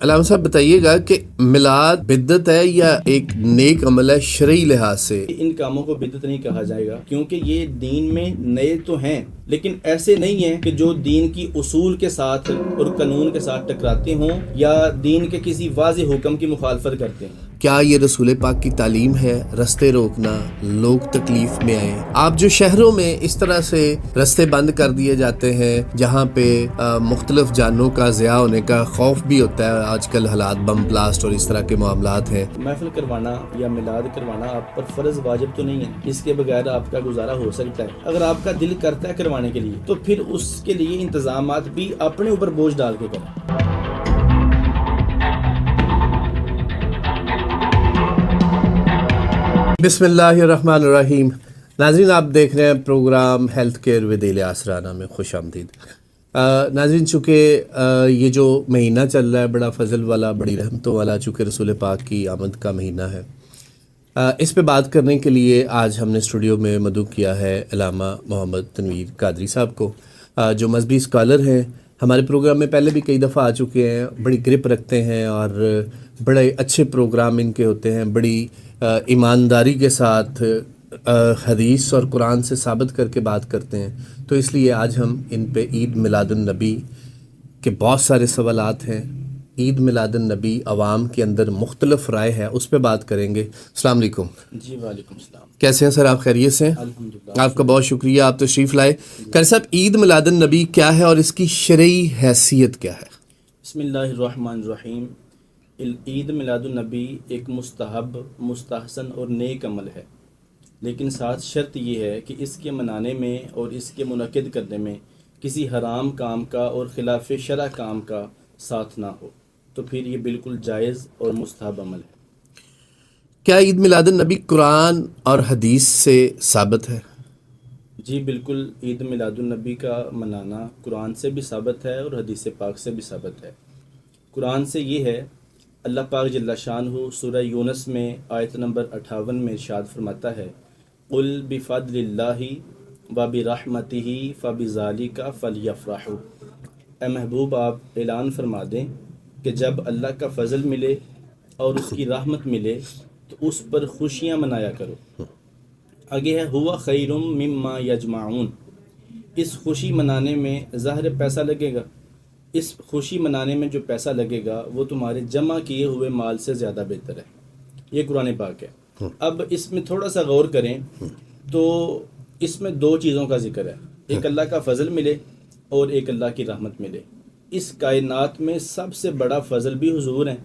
علامہ صاحب بتائیے گا کہ میلاد بدعت ہے یا ایک نیک عمل ہے شرعی لحاظ سے؟ ان کاموں کو بدعت نہیں کہا جائے گا، کیونکہ یہ دین میں نئے تو ہیں لیکن ایسے نہیں ہیں کہ جو دین کی اصول کے ساتھ اور قانون کے ساتھ ٹکراتے ہوں یا دین کے کسی واضح حکم کی مخالفت کرتے ہیں۔ کیا یہ رسول پاک کی تعلیم ہے رستے روکنا، لوگ تکلیف میں آئیں؟ آپ جو شہروں میں اس طرح سے رستے بند کر دیے جاتے ہیں جہاں پہ مختلف جانوں کا ضیاع ہونے کا خوف بھی ہوتا ہے، آج کل حالات بم بلاسٹ اور اس طرح کے معاملات ہیں، محفل کروانا یا میلاد کروانا آپ پر فرض واجب تو نہیں ہے، اس کے بغیر آپ کا گزارا ہو سکتا ہے۔ اگر آپ کا دل کرتا ہے کروانے کے لیے تو پھر اس کے لیے انتظامات بھی اپنے اوپر بوجھ ڈال کے کریں۔ بسم اللہ الرحمن الرحیم۔ ناظرین، آپ دیکھ رہے ہیں program health care with Ilyas Rana میں خوش آمدید۔ ناظرین، چونکہ یہ جو مہینہ چل رہا ہے بڑا فضل والا، بڑی رحمتوں والا، چونکہ رسول پاک کی آمد کا مہینہ ہے، اس پہ بات کرنے کے لیے آج ہم نے اسٹوڈیو میں مدعو کیا ہے علامہ محمد تنویر قادری صاحب کو، جو مذہبی اسکالر ہیں، ہمارے پروگرام میں پہلے بھی کئی دفعہ آ چکے ہیں، بڑی گرپ رکھتے ہیں اور بڑے اچھے پروگرام ان کے ہوتے ہیں، بڑی ایمانداری کے ساتھ حدیث اور قرآن سے ثابت کر کے بات کرتے ہیں۔ تو اس لیے آج ہم ان پہ عید میلاد النبی کے بہت سارے سوالات ہیں، عید میلاد النبی عوام کے اندر مختلف رائے ہے، اس پہ بات کریں گے۔ السلام علیکم۔ جی وعلیکم السلام۔ کیسے ہیں سر؟ آپ خیریت سے ہیں؟ الحمدللہ۔ آپ کا بہت شکریہ، آپ تشریف لائے۔ قاری صاحب، عید میلاد النبی کیا ہے اور اس کی شرعی حیثیت کیا ہے؟ بسم اللہ الرحمن الرحیم۔ عید میلاد النبی ایک مستحب، مستحسن اور نیک عمل ہے، لیکن ساتھ شرط یہ ہے کہ اس کے منانے میں اور اس کے منعقد کرنے میں کسی حرام کام کا اور خلاف شرع کام کا ساتھ نہ ہو، تو پھر یہ بالکل جائز اور مستحب عمل ہے۔ کیا عید میلاد النبی قرآن اور حدیث سے ثابت ہے؟ جی بالکل، عید میلاد النبی کا منانا قرآن سے بھی ثابت ہے اور حدیث پاک سے بھی ثابت ہے۔ قرآن سے یہ ہے، اللہ پاک جل شانہ سورہ یونس میں آیت نمبر 58 میں ارشاد فرماتا ہے، قُلْ بِفَضْلِ اللَّهِ وَبِرَحْمَتِهِ فَبِذَلِكَ فَلْيَفْرَحُوا۔ اے محبوب، آپ اعلان فرما دیں کہ جب اللہ کا فضل ملے اور اس کی رحمت ملے تو اس پر خوشیاں منایا کرو۔ آگے ہے، ہوا خیر مما یجمعون۔ اس خوشی منانے میں ظاہر پیسہ لگے گا، اس خوشی منانے میں جو پیسہ لگے گا وہ تمہارے جمع کیے ہوئے مال سے زیادہ بہتر ہے۔ یہ قرآن پاک ہے۔ اب اس میں تھوڑا سا غور کریں تو اس میں دو چیزوں کا ذکر ہے، ایک اللہ کا فضل ملے اور ایک اللہ کی رحمت ملے۔ اس کائنات میں سب سے بڑا فضل بھی حضور ہیں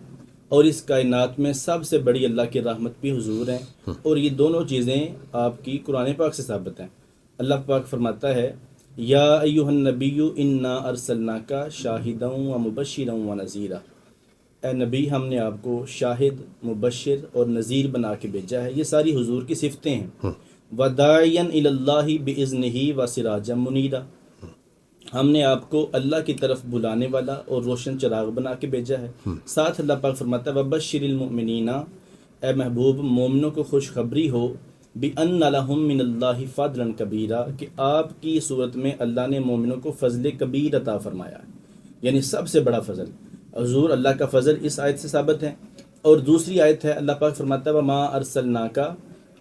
اور اس کائنات میں سب سے بڑی اللہ کی رحمت بھی حضور ہیں، اور یہ دونوں چیزیں آپ کی قرآن پاک سے ثابت ہیں۔ اللہ پاک فرماتا ہے، یا ایھا النبی انا ارسلناک شاہدا ومبشرا ونذیرا۔ اے نبی، ہم نے آپ کو شاہد، مبشر اور نذیر بنا کے بھیجا ہے۔ یہ ساری حضور کی صفتیں ہیں۔ وداعیا الی اللہ باذنہ وسراجا منیرا۔ ہم نے آپ کو اللہ کی طرف بلانے والا اور روشن چراغ بنا کے بھیجا ہے۔ ساتھ اللہ پاک فرماتا ہے، وبشر المؤمنین، اے محبوب مومنوں کو خوشخبری ہو، بِأَنَّ لَهُم مِّنَ اللَّهِ فَضْلًا كَبِيرًا، کہ آپ کی صورت میں اللہ نے مومنوں کو فضل کبیر عطا فرمایا ہے، یعنی سب سے بڑا فضل۔ حضور اللہ کا فضل اس آیت سے ثابت ہے، اور دوسری آیت ہے، اللہ پاک فرماتا ہے، وَمَا أَرْسَلْنَاكَ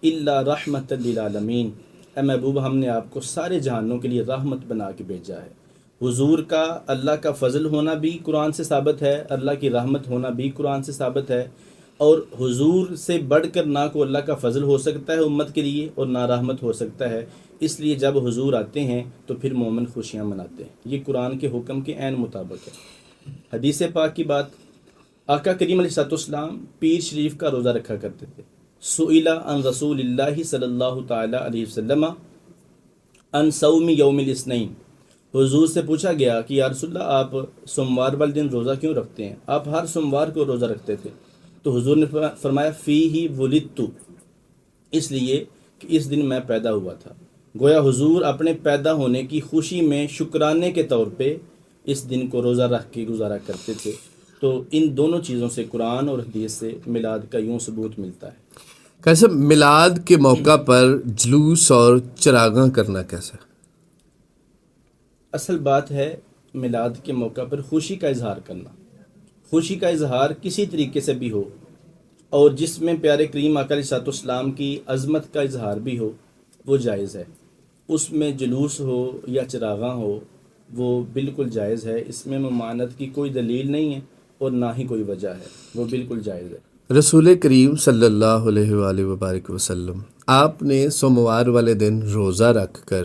إِلَّا رَحْمَةً لِّلْعَالَمِينَ۔ اے محبوب، ہم نے آپ کو سارے جہانوں کے لیے رحمت بنا کے بھیجا ہے۔ حضور کا اللہ کا فضل ہونا بھی قرآن سے ثابت ہے، اللہ کی رحمت ہونا بھی قرآن سے ثابت ہے، اور حضور سے بڑھ کر نہ کو اللہ کا فضل ہو سکتا ہے امت کے لیے اور نہ رحمت ہو سکتا ہے۔ اس لیے جب حضور آتے ہیں تو پھر مومن خوشیاں مناتے ہیں۔ یہ قرآن کے حکم کے عین مطابق ہے۔ حدیث پاک کی بات، آقا کریم علیہ السلام پیر شریف کا روزہ رکھا کرتے تھے۔ سئل عن رسول اللہ صلی اللہ تعالی علیہ وسلم عن صوم یوم الاثنین۔ حضور سے پوچھا گیا کہ یا رسول اللہ، آپ سوموار والے دن روزہ کیوں رکھتے ہیں؟ آپ ہر سوموار کو روزہ رکھتے تھے۔ تو حضور نے فرمایا، فیہ ولدت، اس لیے کہ اس دن میں پیدا ہوا تھا۔ گویا حضور اپنے پیدا ہونے کی خوشی میں شکرانے کے طور پہ اس دن کو روزہ رکھ کے گزارا کرتے تھے۔ تو ان دونوں چیزوں سے قرآن اور حدیث سے میلاد کا یوں ثبوت ملتا ہے۔ کیسے میلاد کے موقع پر جلوس اور چراغاں کرنا کیسا؟ اصل بات ہے میلاد کے موقع پر خوشی کا اظہار کرنا۔ خوشی کا اظہار کسی طریقے سے بھی ہو اور جس میں پیارے کریم آقا علیہ الصلوۃ والسلام کی عظمت کا اظہار بھی ہو وہ جائز ہے. اس میں جلوس ہو یا چراغاں ہو وہ بالکل جائز ہے. اس میں ممانعت کی کوئی دلیل نہیں ہے اور نہ ہی کوئی وجہ ہے, وہ بالکل جائز ہے. رسول کریم صلی اللہ علیہ وآلہ وبارک وسلم آپ نے سوموار والے دن روزہ رکھ کر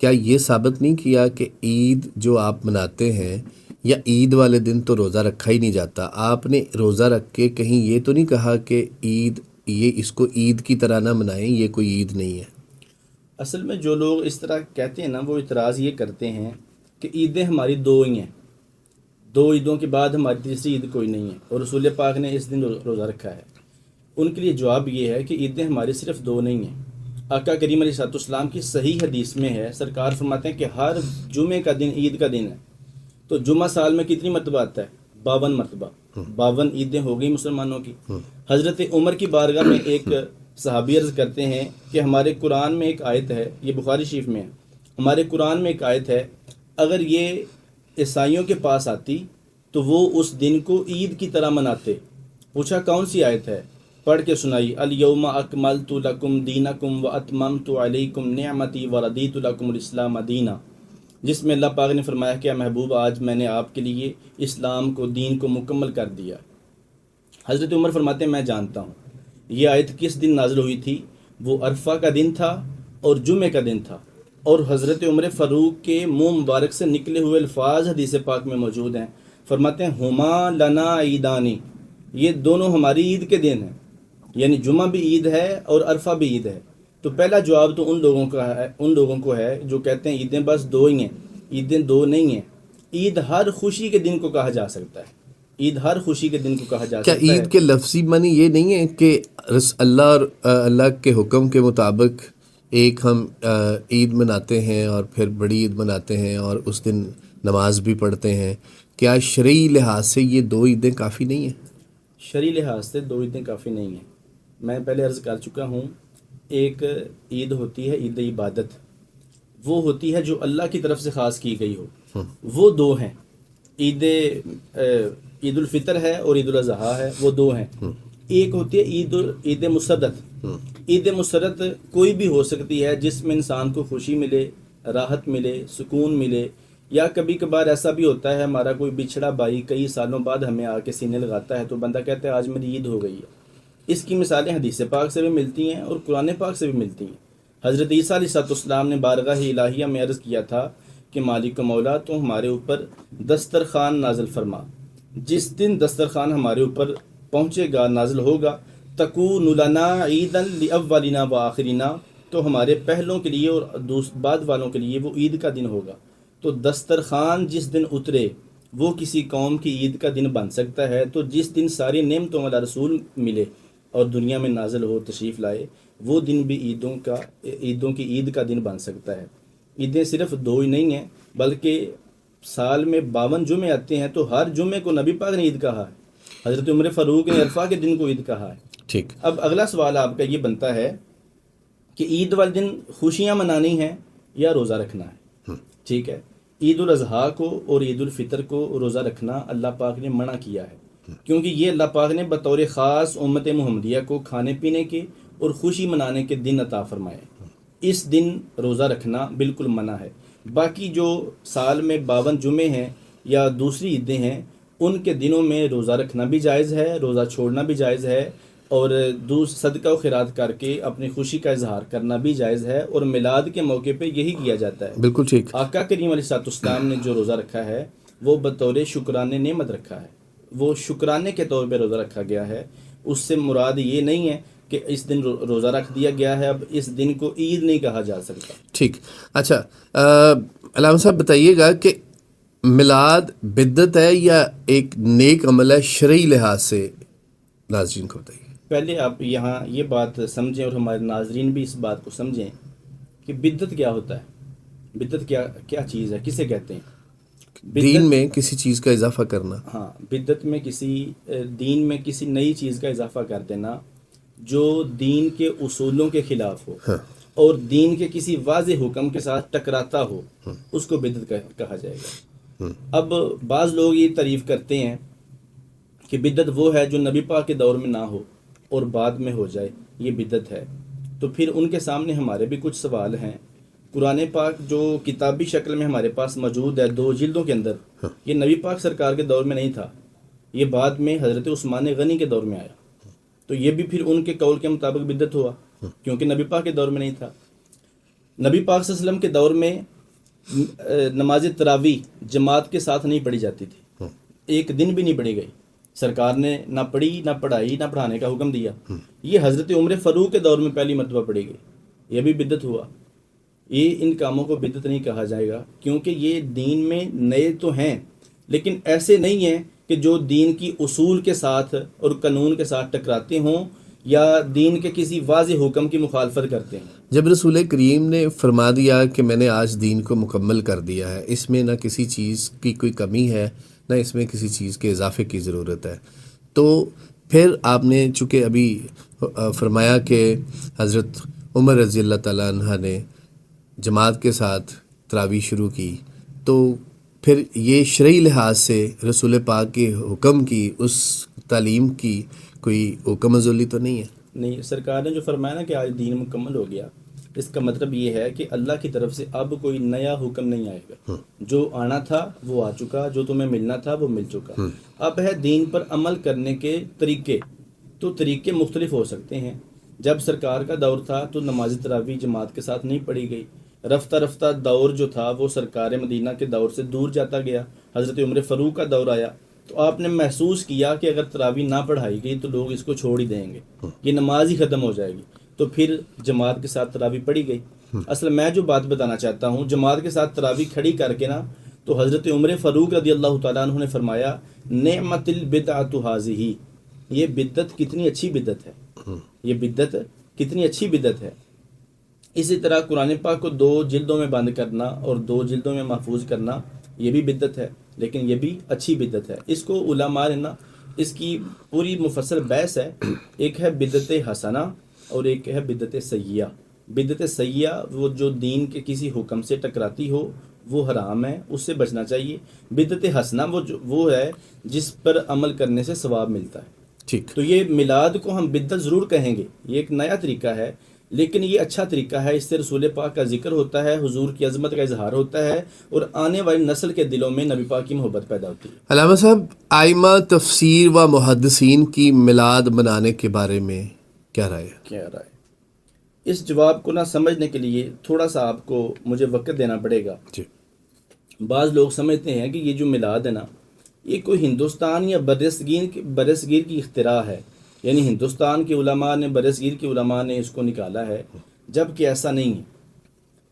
کیا یہ ثابت نہیں کیا کہ عید جو آپ مناتے ہیں یا عید والے دن تو روزہ رکھا ہی نہیں جاتا؟ آپ نے روزہ رکھ کے کہیں یہ تو نہیں کہا کہ عید یہ اس کو عید کی طرح نہ منائیں, یہ کوئی عید نہیں ہے؟ اصل میں جو لوگ اس طرح کہتے ہیں نا وہ اعتراض یہ کرتے ہیں کہ عیدیں ہماری دو ہی ہیں, 2 عیدوں کے بعد ہماری تیسری عید کوئی نہیں ہے اور رسول پاک نے اس دن روزہ رکھا ہے. ان کے لیے جواب یہ ہے کہ عیدیں ہماری صرف 2 نہیں ہیں. آقا کریم علیہ الصلوۃ والسلام کی صحیح حدیث میں ہے, سرکار فرماتے ہیں کہ ہر جمعے کا دن عید کا دن ہے. تو جمعہ سال میں کتنی مرتبہ آتا ہے؟ 52 مرتبہ. 52 عیدیں ہو گئی مسلمانوں کی. حضرت عمر کی بارگاہ میں ایک صحابی عرض کرتے ہیں کہ ہمارے قرآن میں ایک آیت ہے, یہ بخاری شریف میں ہے, ہمارے قرآن میں ایک آیت ہے, اگر یہ عیسائیوں کے پاس آتی تو وہ اس دن کو عید کی طرح مناتے. پوچھا کون سی آیت ہے؟ پڑھ کے سنائی, الیوم اکملت لکم دینکم واتممت علیکم نعمتی وردیت لکم الاسلام دینا, جس میں اللہ پاک نے فرمایا کہ محبوب آج میں نے آپ کے لیے اسلام کو, دین کو مکمل کر دیا. حضرت عمر فرماتے ہیں میں جانتا ہوں یہ آیت کس دن نازل ہوئی تھی. وہ عرفہ کا دن تھا اور جمعے کا دن تھا, اور حضرت عمر فاروق کے منہ مبارک سے نکلے ہوئے الفاظ حدیث پاک میں موجود ہیں. فرماتے ہیں ہما لنا عیدانی, یہ دونوں ہماری عید کے دن ہیں, یعنی جمعہ بھی عید ہے اور عرفہ بھی عید ہے. تو پہلا جواب تو ان لوگوں کو ہے جو کہتے ہیں عیدیں بس 2 ہی ہیں. عیدیں 2 نہیں ہیں. عید ہر خوشی کے دن کو کہا جا سکتا ہے. عید ہر خوشی کے دن کو کہا جا سکتا ہے. کیا عید کے لفظی معنی یہ نہیں ہے کہ اللہ کے حکم کے مطابق ایک ہم عید مناتے ہیں اور پھر بڑی عید مناتے ہیں اور اس دن نماز بھی پڑھتے ہیں؟ کیا شرعی لحاظ سے یہ 2 عیدیں کافی نہیں ہیں؟ شرعی لحاظ سے 2 عیدیں کافی نہیں ہیں. میں پہلے عرض کر چکا ہوں, ایک عید ہوتی ہے عید عبادت, وہ ہوتی ہے جو اللہ کی طرف سے خاص کی گئی ہو, وہ 2 ہیں. عید الفطر ہے اور عید الاضحیٰ ہے, وہ 2 ہیں. ایک ہوتی ہے عید مسرت. عید مسرت کوئی بھی ہو سکتی ہے جس میں انسان کو خوشی ملے, راحت ملے, سکون ملے, یا کبھی کبھار ایسا بھی ہوتا ہے ہمارا کوئی بچھڑا بھائی کئی سالوں بعد ہمیں آ کے سینے لگاتا ہے تو بندہ کہتا ہے آج میری عید ہو گئی ہے. اس کی مثالیں حدیث پاک سے بھی ملتی ہیں اور قرآن پاک سے بھی ملتی ہیں. حضرت عیسیٰ علیہ السلام نے بارگاہ الہیہ میں عرض کیا تھا کہ مالک و مولا تو ہمارے اوپر دسترخوان نازل فرما. جس دن دسترخوان ہمارے اوپر پہنچے گا, نازل ہوگا, تکون لنا عیدا لاولنا وآخرنا, تو ہمارے پہلوں کے لیے اور بعد والوں کے لیے وہ عید کا دن ہوگا. تو دسترخوان جس دن اترے وہ کسی قوم کی عید کا دن بن سکتا ہے. تو جس دن ساری نعمتوں والا رسول ملے اور دنیا میں نازل ہو, تشریف لائے, وہ دن بھی عیدوں کی عید کا دن بن سکتا ہے. عیدیں صرف 2 ہی نہیں ہیں بلکہ سال میں 52 جمعے آتے ہیں, تو ہر جمعے کو نبی پاک نے عید کہا ہے. حضرت عمر فاروق نے عرفہ کے دن کو عید کہا ہے. ٹھیک. اب اگلا سوال آپ کا یہ بنتا ہے کہ عید والے دن خوشیاں منانی ہیں یا روزہ رکھنا ہے. ٹھیک ہے, عید الاضحیٰ کو اور عید الفطر کو روزہ رکھنا اللہ پاک نے منع کیا ہے, کیونکہ یہ اللہ پاک نے بطور خاص امت محمدیہ کو کھانے پینے کے اور خوشی منانے کے دن عطا فرمائے. اس دن روزہ رکھنا بالکل منع ہے. باقی جو سال میں 52 جمعے ہیں یا دوسری عیدیں ہیں ان کے دنوں میں روزہ رکھنا بھی جائز ہے, روزہ چھوڑنا بھی جائز ہے, اور صدقہ و خیرات کر کے اپنی خوشی کا اظہار کرنا بھی جائز ہے. اور میلاد کے موقع پہ یہی کیا جاتا ہے. بالکل ٹھیک. آقا کریم علیہ الصلوۃ والسلام نے جو روزہ رکھا ہے وہ بطور شکرانے نعمت رکھا ہے, وہ شکرانے کے طور پہ روزہ رکھا گیا ہے. اس سے مراد یہ نہیں ہے کہ اس دن روزہ رکھ دیا گیا ہے, اب اس دن کو عید نہیں کہا جا سکتا. ٹھیک. اچھا علامہ صاحب بتائیے گا کہ میلاد بدعت ہے یا ایک نیک عمل ہے شرعی لحاظ سے؟ ناظرین کو بتائیے. پہلے آپ یہاں یہ بات سمجھیں اور ہمارے ناظرین بھی اس بات کو سمجھیں کہ بدعت کیا ہوتا ہے. بدعت کیا چیز ہے, کسے کہتے ہیں؟ دین میں کسی چیز کا اضافہ کرنا. ہاں, بدعت میں دین میں کسی نئی چیز کا اضافہ کر دینا جو دین کے اصولوں کے خلاف ہو اور دین کے کسی واضح حکم کے ساتھ ٹکراتا ہو, اس کو بدعت کہا جائے گا. اب بعض لوگ یہ تعریف کرتے ہیں کہ بدعت وہ ہے جو نبی پاک کے دور میں نہ ہو اور بعد میں ہو جائے، یہ بدعت ہے۔ تو پھر ان کے سامنے ہمارے بھی کچھ سوال ہیں۔ قرآن پاک جو کتابی شکل میں ہمارے پاس موجود ہے 2 جلدوں کے اندر، یہ نبی پاک سرکار کے دور میں نہیں تھا، یہ بعد میں حضرت عثمان غنی کے دور میں آیا۔ تو یہ بھی پھر ان کے قول کے مطابق بدعت ہوا، کیونکہ نبی پاک کے دور میں نہیں تھا۔ نبی پاک صلی اللہ علیہ وسلم کے دور میں نماز تراویح جماعت کے ساتھ نہیں پڑھی جاتی تھی، ایک دن بھی نہیں پڑھی گئی، سرکار نے نہ پڑھی، نہ پڑھائی، نہ پڑھانے کا حکم دیا۔ یہ حضرت عمر فاروق کے دور میں پہلی مرتبہ پڑھی گئی، یہ بھی بدعت ہوا۔ یہ ان کاموں کو بدعت نہیں کہا جائے گا، کیونکہ یہ دین میں نئے تو ہیں لیکن ایسے نہیں ہیں کہ جو دین کی اصول کے ساتھ اور قانون کے ساتھ ٹکراتے ہوں یا دین کے کسی واضح حکم کی مخالفت کرتے ہیں۔ جب رسول کریم نے فرما دیا کہ میں نے آج دین کو مکمل کر دیا ہے، اس میں نہ کسی چیز کی کوئی کمی ہے، نہ اس میں کسی چیز کے اضافے کی ضرورت ہے، تو پھر آپ نے چونکہ ابھی فرمایا کہ حضرت عمر رضی اللہ تعالیٰ عنہ نے جماعت کے ساتھ تراویح شروع کی، تو پھر یہ شرعی لحاظ سے رسول پاک کے حکم کی، اس تعلیم کی کوئی حکم ازولی تو نہیں ہے؟ نہیں، سرکار نے جو فرمایا نا کہ آج دین مکمل ہو گیا، اس کا مطلب یہ ہے کہ اللہ کی طرف سے اب کوئی نیا حکم نہیں آئے گا، جو آنا تھا وہ آ چکا، جو تمہیں ملنا تھا وہ مل چکا۔ اب ہے دین پر عمل کرنے کے طریقے، تو طریقے مختلف ہو سکتے ہیں۔ جب سرکار کا دور تھا تو نماز تراویح جماعت کے ساتھ نہیں پڑھی گئی، رفتہ رفتہ دور جو تھا وہ سرکار مدینہ کے دور سے دور جاتا گیا، حضرت عمر فاروق کا دور آیا تو آپ نے محسوس کیا کہ اگر تراویح نہ پڑھائی گئی تو لوگ اس کو چھوڑ ہی دیں گے، یہ نماز ہی ختم ہو جائے گی، تو پھر جماعت کے ساتھ تراویح پڑھی گئی۔ اصل میں جو بات بتانا چاہتا ہوں، جماعت کے ساتھ تراویح کھڑی کر کے نا، تو حضرت عمر فاروق رضی اللہ تعالیٰ عنہ نے فرمایا نعمت البدعۃ ھذہ، یہ بدعت کتنی اچھی بدعت ہے، یہ بدعت کتنی اچھی بدعت ہے۔ اسی طرح قرآن پاک کو 2 جلدوں میں بند کرنا اور 2 جلدوں میں محفوظ کرنا، یہ بھی بدعت ہے، لیکن یہ بھی اچھی بدعت ہے۔ اس کو علماء نے نا، اس کی پوری مفصل بحث ہے، ایک ہے بدعت حسنہ اور ایک ہے بدعت سیئہ۔ بدعت سیئہ وہ جو دین کے کسی حکم سے ٹکراتی ہو، وہ حرام ہے، اس سے بچنا چاہیے۔ بدعت حسنہ وہ ہے جس پر عمل کرنے سے ثواب ملتا ہے۔ ٹھیک، تو یہ میلاد کو ہم بدعت ضرور کہیں گے، یہ ایک نیا طریقہ ہے، لیکن یہ اچھا طریقہ ہے، اس سے رسول پاک کا ذکر ہوتا ہے، حضور کی عظمت کا اظہار ہوتا ہے، اور آنے والی نسل کے دلوں میں نبی پاک کی محبت پیدا ہوتی ہے۔ علامہ صاحب، آئمہ تفسیر و محدثین کی میلاد منانے کے بارے میں کیا رائے ہے؟ کیا رائے؟ اس جواب کو نہ سمجھنے کے لیے تھوڑا سا آپ کو مجھے وقت دینا پڑے گا۔ جی، بعض لوگ سمجھتے ہیں کہ یہ جو میلاد ہے نا، یہ کوئی ہندوستان یا برصغیر کی اختراع ہے، یعنی ہندوستان کے علماء نے، برصغیر کے علماء نے اس کو نکالا ہے، جبکہ ایسا نہیں ہے،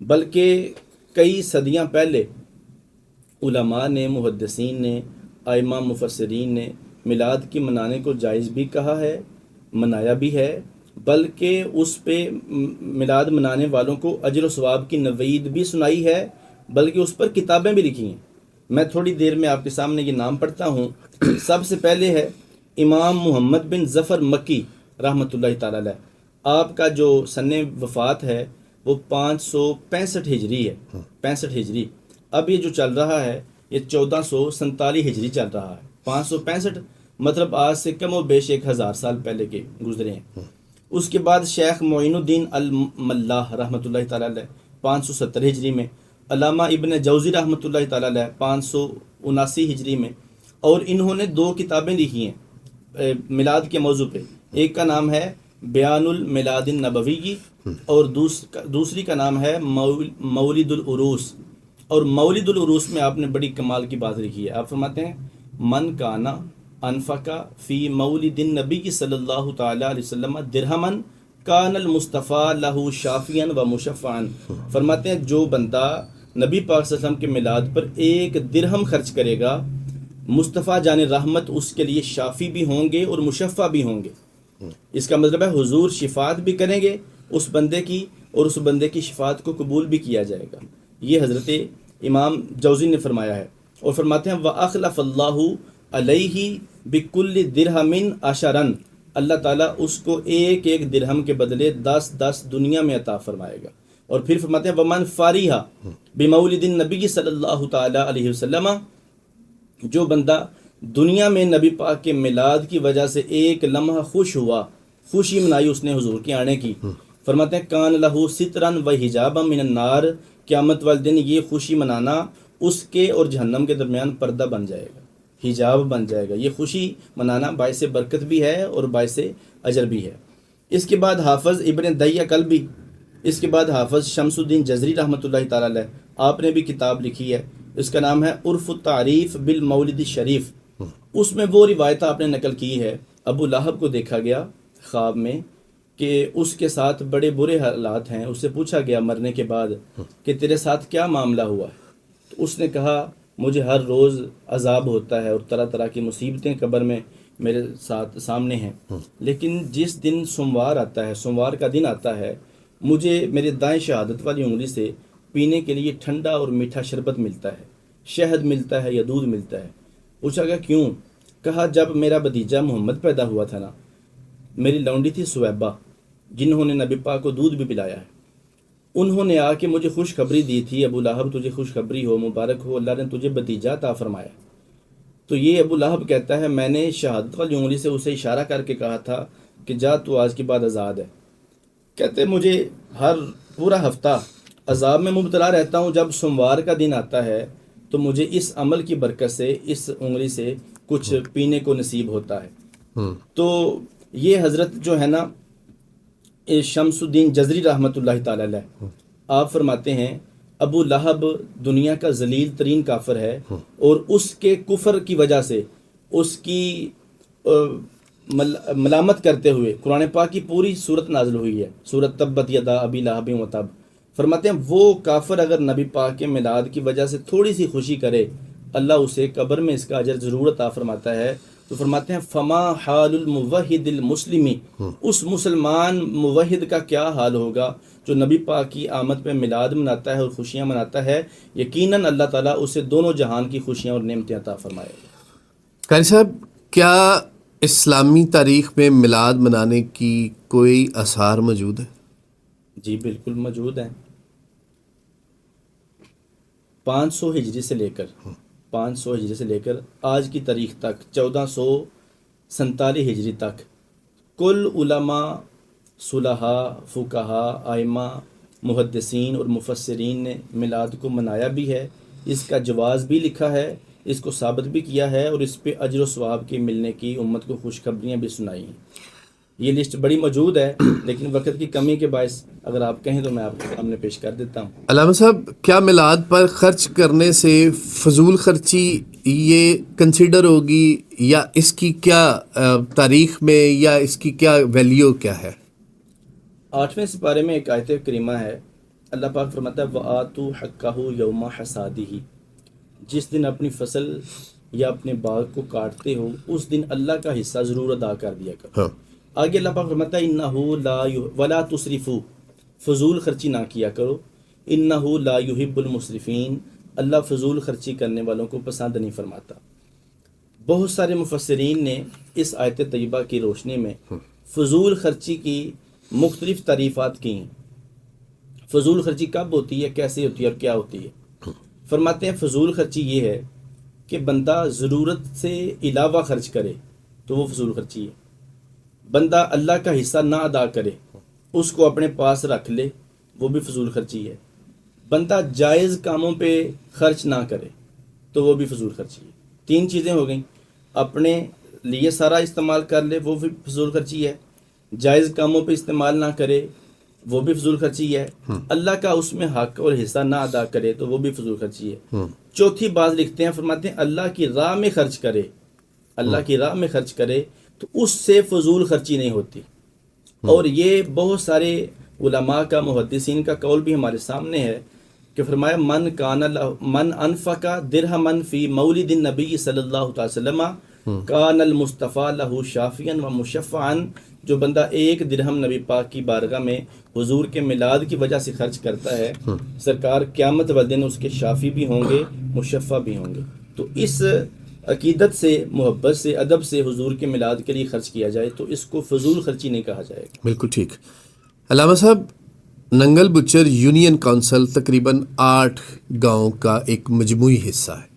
بلکہ کئی صدیاں پہلے علماء نے، محدثین نے، ائمہ مفسرین نے میلاد کی منانے کو جائز بھی کہا ہے، منایا بھی ہے، بلکہ اس پہ میلاد منانے والوں کو اجر و ثواب کی نوید بھی سنائی ہے، بلکہ اس پر کتابیں بھی لکھی ہیں۔ میں تھوڑی دیر میں آپ کے سامنے یہ نام پڑھتا ہوں۔ سب سے پہلے ہے امام محمد بن ظفر مکی رحمۃ اللہ تعالی علیہ، آپ کا جو سن وفات ہے وہ 565 ہجری ہے، 65 ہجری۔ اب یہ جو چل رہا ہے یہ 1447 ہجری چل رہا ہے۔ 565 مطلب آج سے کم و بیش 1000 سال پہلے کے گزرے ہیں۔ اس کے بعد شیخ معین الدین الملاح رحمۃ اللہ تعالی علیہ 570 ہجری میں، علامہ ابن جوزی رحمۃ اللہ تعالی علیہ 579 ہجری میں، اور انہوں نے 2 کتابیں لکھی ہیں میلاد کے موضوع پہ۔ ایک کا نام ہے بیان المیلاد النبوی اور دوسری کا نام ہے مولد العروس۔ اور مولد العروس میں آپ نے بڑی کمال کی بات لکھی ہے، آپ فرماتے ہیں من کانا انفقا فی مولد النبی صلی اللہ تعالی علیہ وسلم درہمن کان المصطفیٰ لہ شافیاً و مشفعاً۔ فرماتے ہیں جو بندہ نبی پاک صلی اللہ علیہ وسلم کے میلاد پر 1 درہم خرچ کرے گا، مصطفیٰ جان رحمت اس کے لیے شافی بھی ہوں گے اور مشفع بھی ہوں گے۔ اس کا مطلب ہے حضور شفاعت بھی کریں گے اس بندے کی، اور اس بندے کی شفاعت کو قبول بھی کیا جائے گا۔ یہ حضرت امام جوزی نے فرمایا ہے، اور فرماتے ہیں وَأَخْلَفَ اللَّهُ عَلَيْهِ بِكُلِّ دِرْهَمٍ عَشَرًا، اللہ تعالیٰ اس کو 1 درہم کے بدلے 10 دنیا میں عطا فرمائے گا۔ اور پھر فرماتے ہیں وَمَنْ فَارِحَ بِمَوْلِدِ النَّبِيِّ صلی اللہ تعالیٰ علیہ وسلم، جو بندہ دنیا میں نبی پاک کے میلاد کی وجہ سے ایک لمحہ خوش ہوا، خوشی منائی اس نے حضور کے آنے کی، فرماتے ہیں کان لہو سترن و حجابا من النار، قیامت والے دن یہ خوشی منانا اس کے اور جہنم کے درمیان پردہ بن جائے گا، حجاب بن جائے گا۔ یہ خوشی منانا باعث برکت بھی ہے اور باعث اجر بھی ہے۔ اس کے بعد حافظ ابن دہیہ کلبی، اس کے بعد حافظ شمس الدین جزری رحمۃ اللہ تعالی علیہ، آپ نے بھی کتاب لکھی ہے، اس کا نام ہے عرف التعریف بالمولد الشریف۔ اس میں وہ روایت آپ نے نقل کی ہے، ابو لہب کو دیکھا گیا خواب میں کہ اس کے ساتھ بڑے برے حالات ہیں، اس سے پوچھا گیا مرنے کے بعد کہ تیرے ساتھ کیا معاملہ ہوا ہے؟ تو اس نے کہا مجھے ہر روز عذاب ہوتا ہے اور طرح طرح کی مصیبتیں قبر میں میرے ساتھ سامنے ہیں، لیکن جس دن سوموار آتا ہے، سوموار کا دن آتا ہے، مجھے میرے دائیں شہادت والی انگلی سے پینے کے لیے ٹھنڈا اور میٹھا شربت ملتا ہے، شہد ملتا ہے یا دودھ ملتا ہے۔ پوچھا گیا کیوں؟ کہا جب میرا بھتیجا محمد پیدا ہوا تھا نا، میری لونڈی تھی سویبہ جنہوں نے نبی پاک کو دودھ بھی پلایا ہے، انہوں نے آ کے مجھے خوشخبری دی تھی، ابو لہب تجھے خوشخبری ہو، مبارک ہو، اللہ نے تجھے بھتیجا عطا فرمایا۔ تو یہ ابو لہب کہتا ہے میں نے شہادت والی انگلی سے اسے اشارہ کر کے کہا تھا کہ جا تو آج کے بعد آزاد ہے۔ کہتے مجھے ہر پورا ہفتہ عذاب میں مبتلا رہتا ہوں، جب سوموار کا دن آتا ہے تو مجھے اس عمل کی برکت سے اس انگلی سے کچھ پینے کو نصیب ہوتا ہے۔ تو یہ حضرت جو ہے نا شمس الدین جزری رحمۃ اللہ تعالی علیہ، آپ فرماتے ہیں ابو لہب دنیا کا ذلیل ترین کافر ہے، اور اس کے کفر کی وجہ سے اس کی ملامت کرتے ہوئے قرآن پاک کی پوری صورت نازل ہوئی ہے، سورۃ تبت یدا ابی لہب و تب۔ فرماتے ہیں وہ کافر اگر نبی پاک کے میلاد کی وجہ سے تھوڑی سی خوشی کرے، اللہ اسے قبر میں اس کا اجر ضرور عطا فرماتا ہے۔ تو فرماتے ہیں فما حال الموحد المسلمی، اس مسلمان موحد کا کیا حال ہوگا جو نبی پاک کی آمد پہ میلاد مناتا ہے اور خوشیاں مناتا ہے، یقیناً اللہ تعالیٰ اسے دونوں جہان کی خوشیاں اور نعمتیں عطا فرمائے گا۔ قاری صاحب، کیا اسلامی تاریخ میں میلاد منانے کی کوئی آثار موجود ہے؟ جی بالکل موجود ہیں۔ 500 ہجری سے لے کر آج کی تاریخ تک 1447 ہجری تک کل علماء، صلحاء، فقہاء، ائمہ، محدثین اور مفسرین نے میلاد کو منایا بھی ہے، اس کا جواز بھی لکھا ہے، اس کو ثابت بھی کیا ہے، اور اس پہ اجر و ثواب کے ملنے کی امت کو خوشخبریاں بھی سنائی ہیں۔ یہ لسٹ بڑی موجود ہے، لیکن وقت کی کمی کے باعث اگر آپ کہیں تو میں آپ کے سامنے پیش کر دیتا ہوں۔ علامہ صاحب، کیا میلاد پر خرچ کرنے سے فضول خرچی یہ کنسیڈر ہوگی، یا اس کی کیا تاریخ میں یا اس کی کیا ویلیو کیا ہے؟ 8ویں سپارے میں ایک آیت کریمہ ہے، اللہ پاک فرماتا ہے وَآتُوا حَقَّهُ يَوْمَ حَصَادِهِ، جس دن اپنی فصل یا اپنے باغ کو کاٹتے ہو اس دن اللہ کا حصہ ضرور ادا کر دیا کرو۔ آگے اللہ پاک فرماتا ہے اِنَّهُ لَا وَلَا تُسْرِفُوا، فضول خرچی نہ کیا کرو، اِنَّهُ لَا يُحِبُّ الْمُسْرِفِينَ، اللہ فضول خرچی کرنے والوں کو پسند نہیں فرماتا۔ بہت سارے مفسرین نے اس آیت طیبہ کی روشنی میں فضول خرچی کی مختلف تعریفات کی ہیں۔ فضول خرچی کب ہوتی ہے، کیسے ہوتی ہے اور کیا ہوتی ہے؟ فرماتے ہیں فضول خرچی یہ ہے کہ بندہ ضرورت سے علاوہ خرچ کرے تو وہ فضول خرچی ہے، بندہ اللہ کا حصہ نہ ادا کرے، اس کو اپنے پاس رکھ لے، وہ بھی فضول خرچی ہے، بندہ جائز کاموں پہ خرچ نہ کرے تو وہ بھی فضول خرچی ہے۔ 3 چیزیں ہو گئیں، اپنے لیے سارا استعمال کر لے وہ بھی فضول خرچی ہے، جائز کاموں پہ استعمال نہ کرے وہ بھی فضول خرچی ہے، اللہ کا اس میں حق اور حصہ نہ ادا کرے تو وہ بھی فضول خرچی ہے۔ چوتھی بات لکھتے ہیں، فرماتے ہیں اللہ کی راہ میں خرچ کرے، اللہ کی راہ میں خرچ کرے تو اس سے فضول خرچی نہیں ہوتی۔ اور یہ بہت سارے علماء کا، محدثین کا قول بھی ہمارے سامنے ہے کہ فرمایا من انفق درہما فی مولد النبی صلی اللہ تعالی وسلم کان المصطفیٰ لہ شافعا و مشفعا، جو بندہ 1 درہم نبی پاک کی بارگاہ میں حضور کے میلاد کی وجہ سے خرچ کرتا ہے، سرکار قیامت والے دن اس کے شافی بھی ہوں گے، مشفع بھی ہوں گے۔ تو اس عقیدت سے، محبت سے، ادب سے حضور کے میلاد کے لیے خرچ کیا جائے تو اس کو فضول خرچی نہیں کہا جائے گا۔ بالکل ٹھیک۔ علامہ صاحب، ننگل بچر یونین کونسل تقریباً 8 گاؤں کا ایک مجموعی حصہ ہے۔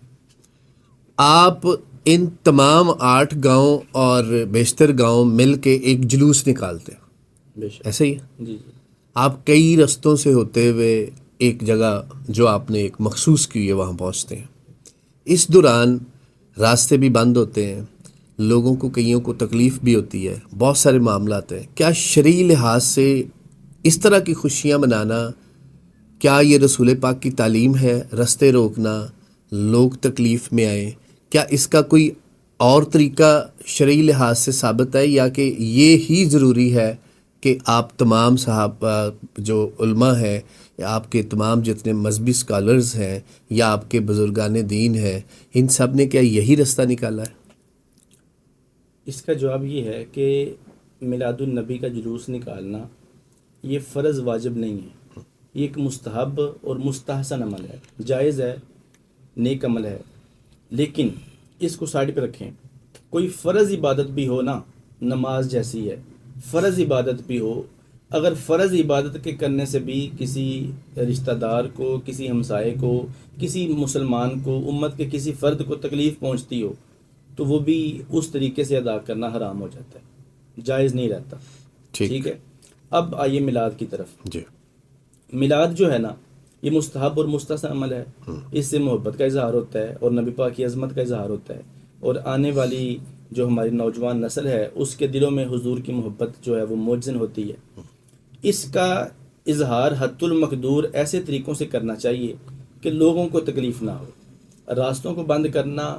آپ ان تمام 8 گاؤں اور بیشتر گاؤں مل کے ایک جلوس نکالتے ہیں، بے شک ایسے ہی ہے؟ جی آپ کئی رستوں سے ہوتے ہوئے ایک جگہ جو آپ نے ایک مخصوص کی ہے وہاں پہنچتے ہیں، اس دوران راستے بھی بند ہوتے ہیں، لوگوں کو کئیوں کو تکلیف بھی ہوتی ہے، بہت سارے معاملات ہیں، کیا شرعی لحاظ سے اس طرح کی خوشیاں منانا، کیا یہ رسول پاک کی تعلیم ہے؟ رستے روکنا، لوگ تکلیف میں آئیں، کیا اس کا کوئی اور طریقہ شرعی لحاظ سے ثابت ہے، یا کہ یہ ہی ضروری ہے کہ آپ تمام صحابہ جو علماء ہیں یا آپ کے تمام جتنے مذہبی سکالرز ہیں یا آپ کے بزرگان دین ہیں، ان سب نے کیا یہی رستہ نکالا ہے؟ اس کا جواب یہ ہے کہ میلاد النبی کا جلوس نکالنا یہ فرض واجب نہیں ہے، یہ ایک مستحب اور مستحسن عمل ہے، جائز ہے، نیک عمل ہے، لیکن اس کو سائڈ پہ رکھیں۔ کوئی فرض عبادت بھی ہو نا، نماز جیسی ہے، فرض عبادت بھی ہو، اگر فرض عبادت کے کرنے سے بھی کسی رشتہ دار کو، کسی ہمسائے کو، کسی مسلمان کو، امت کے کسی فرد کو تکلیف پہنچتی ہو تو وہ بھی اس طریقے سے ادا کرنا حرام ہو جاتا ہے، جائز نہیں رہتا۔ ٹھیک ہے، اب آئیے میلاد کی طرف۔ جی میلاد جو ہے نا، یہ مستحب اور مستحسن عمل ہے، اس سے محبت کا اظہار ہوتا ہے اور نبی پاک کی عظمت کا اظہار ہوتا ہے، اور آنے والی جو ہماری نوجوان نسل ہے اس کے دلوں میں حضور کی محبت جو ہے وہ موجزن ہوتی ہے۔ اس کا اظہار حد المقدور ایسے طریقوں سے کرنا چاہیے کہ لوگوں کو تکلیف نہ ہو۔ راستوں کو بند کرنا،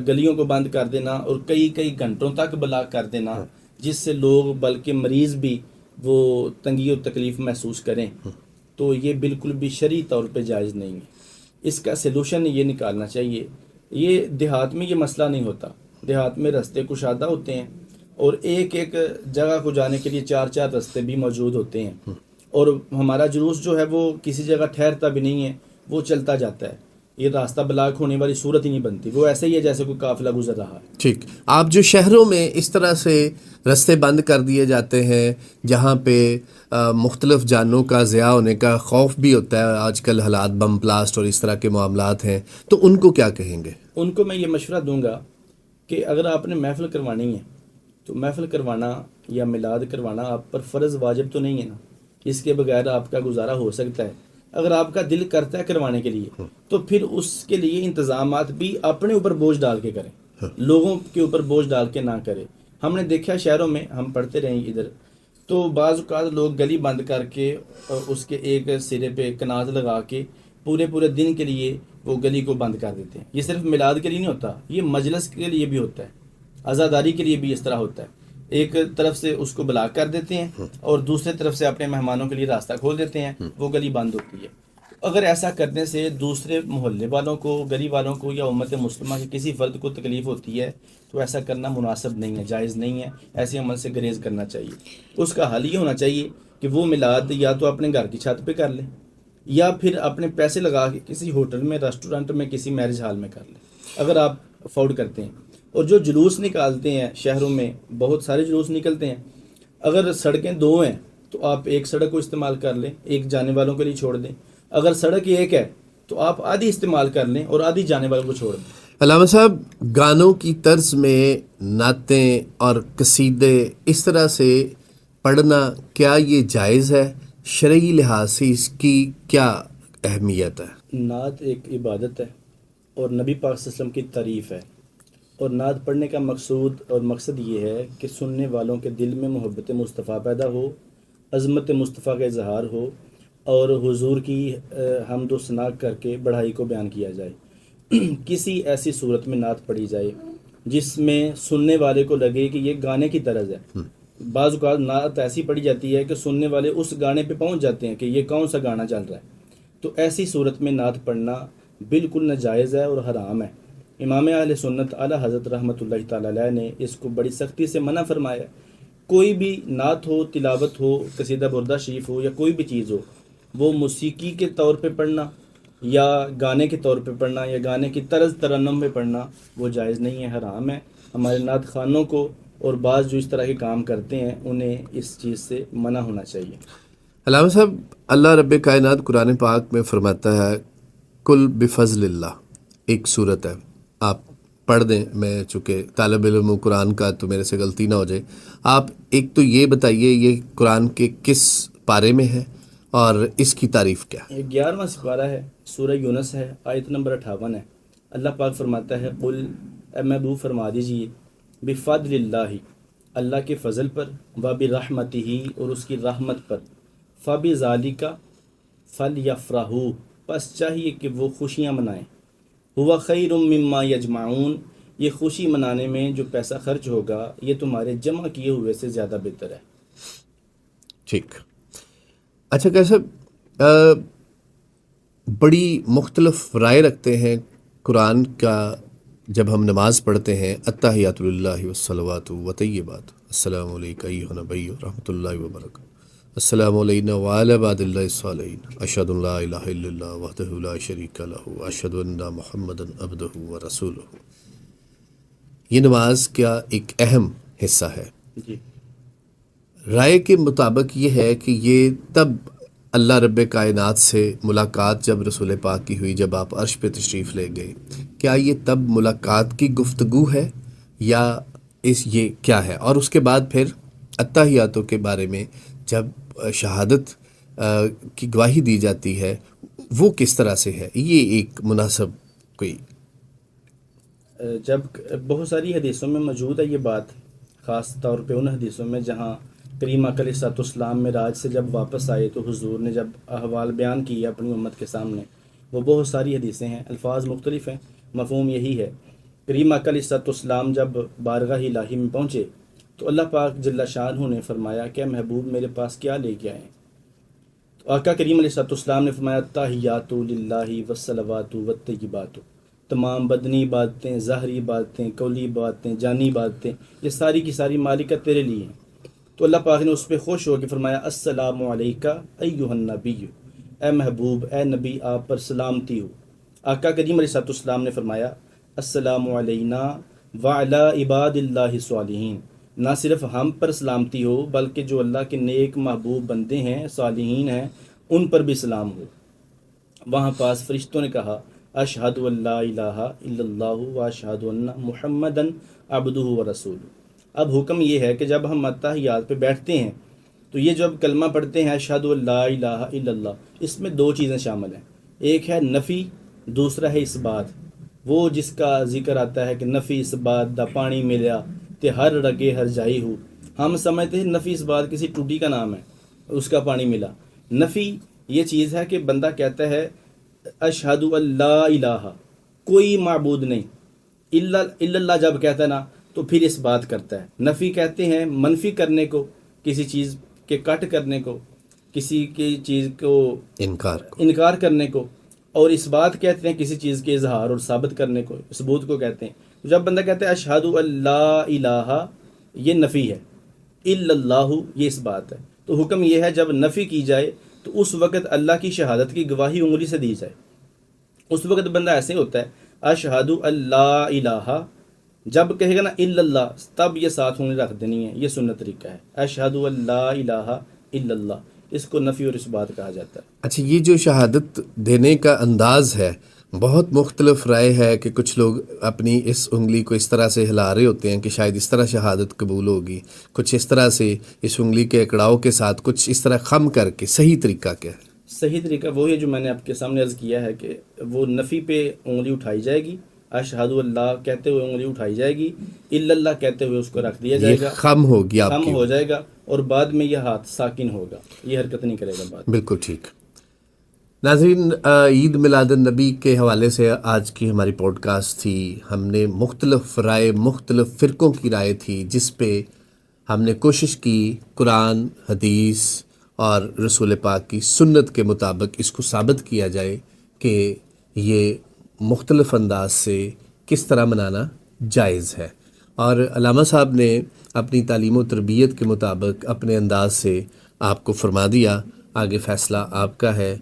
گلیوں کو بند کر دینا اور کئی کئی گھنٹوں تک بلاک کر دینا، جس سے لوگ بلکہ مریض بھی وہ تنگی و تکلیف محسوس کریں، تو یہ بالکل بھی شرعی طور پہ جائز نہیں ہے۔ اس کا سلوشن یہ نکالنا چاہیے۔ یہ دیہات میں یہ مسئلہ نہیں ہوتا، دیہات میں رستے کشادہ ہوتے ہیں اور ایک ایک جگہ کو جانے کے لیے 4 رستے بھی موجود ہوتے ہیں، اور ہمارا جلوس جو ہے وہ کسی جگہ ٹھہرتا بھی نہیں ہے، وہ چلتا جاتا ہے۔ یہ راستہ بلاک ہونے والی صورت ہی نہیں بنتی، وہ ایسے ہی ہے جیسے کوئی قافلہ گزر رہا ہے۔ ٹھیک، آپ جو شہروں میں اس طرح سے رستے بند کر دیے جاتے ہیں جہاں پہ مختلف جانوں کا ضیاع ہونے کا خوف بھی ہوتا ہے، آج کل حالات بم بلاسٹ اور اس طرح کے معاملات ہیں، تو ان کو کیا کہیں گے؟ ان کو میں یہ مشورہ دوں گا کہ اگر آپ نے محفل کروانی ہے تو محفل کروانا یا میلاد کروانا آپ پر فرض واجب تو نہیں ہے نا، اس کے بغیر آپ کا گزارا ہو سکتا ہے۔ اگر آپ کا دل کرتا ہے کروانے کے لیے تو پھر اس کے لیے انتظامات بھی اپنے اوپر بوجھ ڈال کے کریں، لوگوں کے اوپر بوجھ ڈال کے نہ کریں۔ ہم نے دیکھا شہروں میں، ہم پڑھتے رہیں ادھر، تو بعض اوقات لوگ گلی بند کر کے اس کے ایک سرے پہ کناز لگا کے پورے دن کے لیے وہ گلی کو بند کر دیتے ہیں۔ یہ صرف میلاد کے لیے نہیں ہوتا، یہ مجلس کے لیے بھی ہوتا ہے، عزاداری کے لیے بھی اس طرح ہوتا ہے۔ ایک طرف سے اس کو بلاک کر دیتے ہیں اور دوسرے طرف سے اپنے مہمانوں کے لیے راستہ کھول دیتے ہیں، وہ گلی بند ہوتی ہے۔ اگر ایسا کرنے سے دوسرے محلے والوں کو، گلی والوں کو یا امت مسلمہ کے کسی فرد کو تکلیف ہوتی ہے تو ایسا کرنا مناسب نہیں ہے، جائز نہیں ہے، ایسے عمل سے گریز کرنا چاہیے۔ اس کا حل یہ ہونا چاہیے کہ وہ میلاد یا تو اپنے گھر کی چھت پہ کر لیں یا پھر اپنے پیسے لگا کے کسی ہوٹل میں، ریسٹورنٹ میں، کسی میرج ہال میں کر لیں اگر آپ افورڈ کرتے ہیں۔ اور جو جلوس نکالتے ہیں شہروں میں، بہت سارے جلوس نکلتے ہیں، اگر سڑکیں 2 ہیں تو آپ ایک سڑک کو استعمال کر لیں، ایک جانے والوں کے لیے چھوڑ دیں۔ اگر سڑک ایک ہے تو آپ آدھی استعمال کر لیں اور آدھی جانے والوں کو چھوڑ دیں۔ علامہ صاحب، گانوں کی طرز میں نعتیں اور قصیدے اس طرح سے پڑھنا، کیا یہ جائز ہے؟ شرعی لحاظ سے اس کی کیا اہمیت ہے؟ نعت ایک عبادت ہے اور نبی پاک صلی اللہ علیہ وسلم کی تعریف ہے، اور نعت پڑھنے کا مقصود اور مقصد یہ ہے کہ سننے والوں کے دل میں محبت مصطفیٰ پیدا ہو، عظمت مصطفیٰ کا اظہار ہو، اور حضور کی حمد و ثنا کر کے بڑائی کو بیان کیا جائے۔ کسی ایسی صورت میں نعت پڑھی جائے جس میں سننے والے کو لگے کہ یہ گانے کی طرز ہے۔ بعض اوقات نعت ایسی پڑھی جاتی ہے کہ سننے والے اس گانے پہ پہنچ جاتے ہیں کہ یہ کون سا گانا چل رہا ہے، تو ایسی صورت میں نعت پڑھنا بالکل ناجائز ہے اور حرام ہے۔ امام اہل سنت اعلیٰ حضرت رحمۃ اللہ تعالیٰ علیہ نے اس کو بڑی سختی سے منع فرمایا۔ کوئی بھی نعت ہو، تلاوت ہو، قصیدہ بردہ شریف ہو یا کوئی بھی چیز ہو، وہ موسیقی کے طور پہ پڑھنا یا گانے کے طور پہ پڑھنا یا گانے کی طرز ترنم میں پڑھنا وہ جائز نہیں ہے، حرام ہے۔ ہمارے نعت خوانوں کو اور بعض جو اس طرح کے کام کرتے ہیں انہیں اس چیز سے منع ہونا چاہیے۔ علامہ صاحب، اللہ رب کائنات قرآن پاک میں فرماتا ہے کل بفضل اللہ، ایک صورت ہے، آپ پڑھ دیں، میں چونکہ طالب علم ہوں قرآن کا تو میرے سے غلطی نہ ہو جائے. آپ ایک تو یہ بتائیے یہ قرآن کے کس پارے میں ہے اور اس کی تعریف کیا ہے؟ یہ 11واں سپارہ ہے، سورہ یونس ہے، آیت نمبر 58 ہے. اللہ پاک فرماتا ہے قل، اے محبوب فرما دیجیے، بفضل اللہ، اللہ کے فضل پر، وبرحمتہ، اور اس کی رحمت پر، فبذالک فلیفرحوا، پس چاہیے کہ وہ خوشیاں منائیں، ہوا خیر مما یجمعون، یہ خوشی منانے میں جو پیسہ خرچ ہوگا یہ تمہارے جمع کیے ہوئے سے زیادہ بہتر ہے. ٹھیک. اچھا کیسے بڑی مختلف رائے رکھتے ہیں قرآن کا جب ہم نماز پڑھتے ہیں، التحیات للہ والصلوات وطیبات، السلام علیکم ایھا النبی ورحمۃ اللہ وبرکاتہ، السلام علینا وعلی عباد اللہ الصالحین، اشہد ان لا الہ الا اللہ وحدہ لا شریک لہ واشہد ان محمدا عبدہ ورسولہ. یہ نماز کا ایک اہم حصہ ہے. جی رائے کے مطابق یہ ہے کہ یہ تب اللہ رب کائنات سے ملاقات جب رسول پاک کی ہوئی، جب آپ عرش پہ تشریف لے گئے، کیا یہ تب ملاقات کی گفتگو ہے یا یہ کیا ہے؟ اور اس کے بعد پھر التحیاتوں کے بارے میں جب شہادت کی گواہی دی جاتی ہے وہ کس طرح سے ہے؟ یہ ایک مناسب کوئی جب بہت ساری حدیثوں میں موجود ہے یہ بات، خاص طور پہ ان حدیثوں میں جہاں کریم اکرم علیہ السلام معراج سے جب واپس آئے تو حضور نے جب احوال بیان کیے اپنی امت کے سامنے، وہ بہت ساری حدیثیں ہیں، الفاظ مختلف ہیں، مفہوم یہی ہے. کریم اکرم علیہ السلام جب بارگاہ الہی میں پہنچے تو اللہ پاک جل شانہ نے فرمایا کہ محبوب میرے پاس کیا لے کے آئے؟ تو آقا کریم علیہ السلام نے فرمایا تحیات للہ والصلوات والطیبات، تمام بدنی عبادتیں، ظاہری عبادتیں، قولی عبادتیں، جانی عبادتیں، یہ ساری کی ساری مالکت تیرے لیے ہیں. تو اللہ پاک نے اس پہ خوش ہو کے فرمایا السلام علیکہ ایھا النبی، اے محبوب، اے نبی، آپ پر سلامتی ہو. آقا کریم علیہ السلام نے فرمایا السلام علینا وعلی عباد اللہ الصالحین، نہ صرف ہم پر سلامتی ہو بلکہ جو اللہ کے نیک محبوب بندے ہیں، صالحین ہیں، ان پر بھی سلام ہو. وہاں پاس فرشتوں نے کہا اشہد ان لا الہ الا اللہ واشہد ان محمدن عبدہ ورسولہ. اب حکم یہ ہے کہ جب ہم التحیات پہ بیٹھتے ہیں تو یہ جب کلمہ پڑھتے ہیں اشہد ان لا الہ الا اللہ، اس میں دو چیزیں شامل ہیں، ایک ہے نفی، دوسرا ہے اس بات. وہ جس کا ذکر آتا ہے کہ نفی اس بات دا پانی ملیا تے ہر رگے ہر جائی ہو، ہم سمجھتے ہیں نفی اس بات کسی ٹوٹی کا نام ہے، اس کا پانی ملا. نفی یہ چیز ہے کہ بندہ کہتا ہے اشہد ان لا الہ، کوئی معبود نہیں، الا اللہ جب کہتا ہے نا تو پھر اس بات کرتا ہے. نفی کہتے ہیں منفی کرنے کو، کسی چیز کے کٹ کرنے کو، کسی کی چیز کو انکار کرنے کو، اور اس بات کہتے ہیں کسی چیز کے اظہار اور ثابت کرنے کو، ثبوت کو کہتے ہیں. جب بندہ کہتا ہے اشہد ان لا الہ، یہ نفی ہے، الا اللہ یہ اس بات ہے. تو حکم یہ ہے جب نفی کی جائے تو اس وقت اللہ کی شہادت کی گواہی انگلی سے دی جائے. اس وقت بندہ ایسے ہوتا ہے اشہد ان لا الہ، جب کہے گا نا الا اللہ تب یہ ساتھ انگلی رکھ دینی ہے، یہ سنت طریقہ ہے. اشہد ان لا الہ الا اللہ، اس کو نفی اور اس بات کہا جاتا ہے. اچھا یہ جو شہادت دینے کا انداز ہے بہت مختلف رائے ہے کہ کچھ لوگ اپنی اس انگلی کو اس طرح سے ہلا رہے ہوتے ہیں کہ شاید اس طرح شہادت قبول ہوگی، کچھ اس طرح سے اس انگلی کے اکڑاؤ کے ساتھ، کچھ اس طرح خم کر کے. صحیح طریقہ کیا ہے؟ صحیح طریقہ وہی ہے جو میں نے آپ کے سامنے عرض کیا ہے کہ وہ نفی پہ انگلی اٹھائی جائے گی، اشہد اللہ کہتے ہوئے انگلی اٹھائی جائے گی، الا اللہ کہتے ہوئے اس کو رکھ دیا جائے یہ گا، خم ہوگی آپ خم کی. ہو جائے گا، اور بعد میں یہ ہاتھ ساکن ہوگا، یہ حرکت نہیں کرے گا بعد. بالکل ٹھیک. ناظرین، عید میلاد النبی کے حوالے سے آج کی ہماری پوڈ کاسٹ تھی. ہم نے مختلف رائے، مختلف فرقوں کی رائے تھی جس پہ ہم نے کوشش کی قرآن، حدیث اور رسول پاک کی سنت کے مطابق اس کو ثابت کیا جائے کہ یہ مختلف انداز سے کس طرح منانا جائز ہے. اور علامہ صاحب نے اپنی تعلیم و تربیت کے مطابق اپنے انداز سے آپ کو فرما دیا. آگے فیصلہ آپ کا ہے.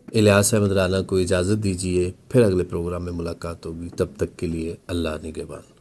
الیاس احمد رانا کو اجازت دیجیے، پھر اگلے پروگرام میں ملاقات ہوگی. تب تک کے لیے اللہ نگہبان.